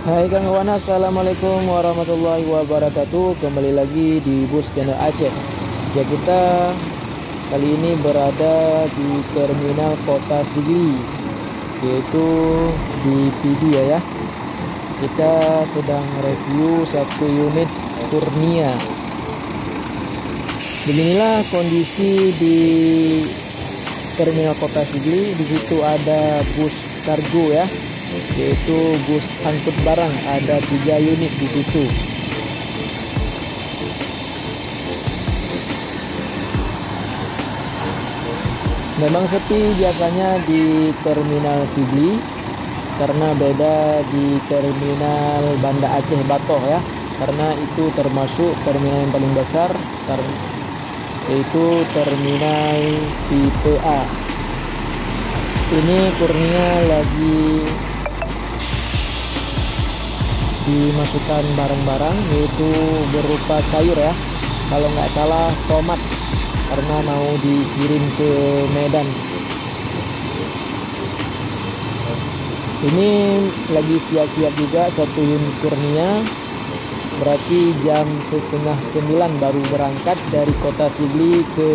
Hai kawan, assalamualaikum warahmatullahi wabarakatuh. Kembali lagi di Bus Channel Aceh. Ya, kita kali ini berada di terminal Kota Sigli, yaitu di PD ya. Kita sedang review satu unit Kurnia. Beginilah kondisi di terminal Kota Sigli. Di situ ada bus kargo ya, yaitu bus angkut barang, ada 3 unit di situ. Memang sepi biasanya di terminal Sigli, karena beda di terminal Banda Aceh Batoh ya, karena itu termasuk terminal yang paling besar, yaitu terminal tipe A. Ini Kurnia lagi dimasukkan barang-barang, yaitu berupa sayur ya, kalau nggak salah tomat, karena mau dikirim ke Medan. Ini lagi siap-siap juga satu unit Kurnia, berarti jam setengah 9 baru berangkat dari Kota Sigli ke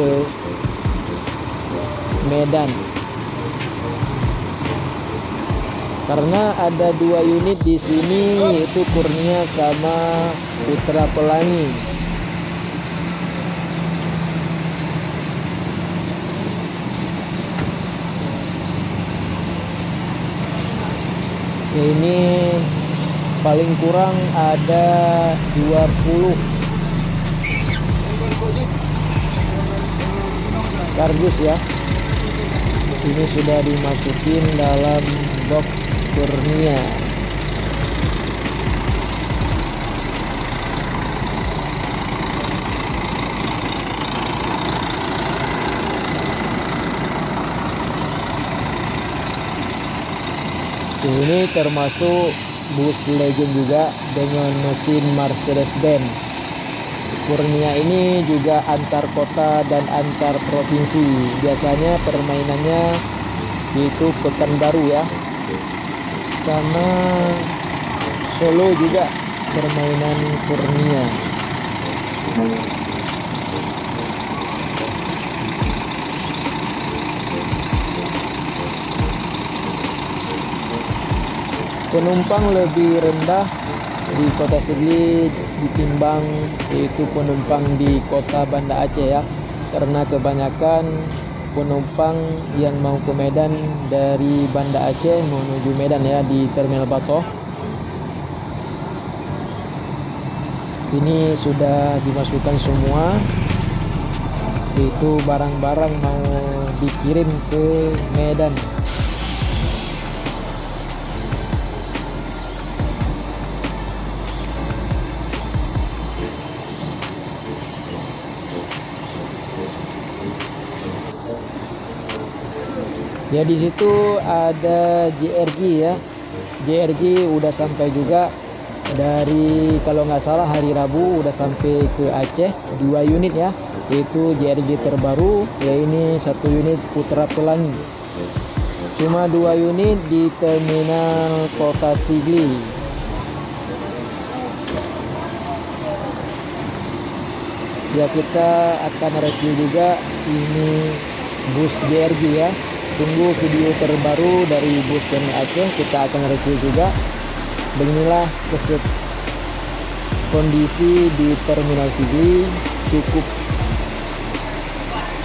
Medan. Karena ada 2 unit di sini, yaitu Kurnia sama Putra Pelangi. Ini paling kurang ada 20 kardus ya. Ini sudah dimasukin dalam box Kurnia. Ini termasuk bus legend juga dengan mesin Mercedes-Benz. Kurnia ini juga antar kota dan antar provinsi. Biasanya permainannya yaitu Pekanbaru ya, sama Solo juga permainan Kurnia. Penumpang lebih rendah di Kota Sigli ditimbang yaitu penumpang di Kota Banda Aceh ya, karena kebanyakan penumpang yang mau ke Medan dari Banda Aceh menuju Medan ya, di Terminal Batoh. Ini sudah dimasukkan semua, yaitu barang-barang mau dikirim ke Medan. Ya, di situ ada JRG ya. JRG udah sampai juga dari, kalau nggak salah hari Rabu udah sampai ke Aceh, 2 unit ya, yaitu JRG terbaru, ya ini 1 unit Putra Pelangi. Cuma 2 unit di terminal Kota Sigli. Ya, kita akan review juga ini bus JRG ya. Tunggu video terbaru dari Bus Channel Aceh, kita akan review juga. Beginilah kondisi di terminal Sigli, cukup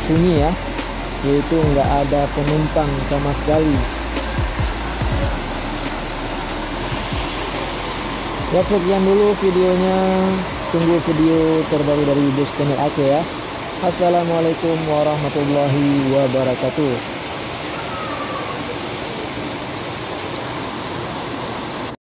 sunyi ya, yaitu nggak ada penumpang sama sekali. Ya, sekian dulu videonya. Tunggu video terbaru dari Bus Channel Aceh ya. Assalamualaikum warahmatullahi wabarakatuh.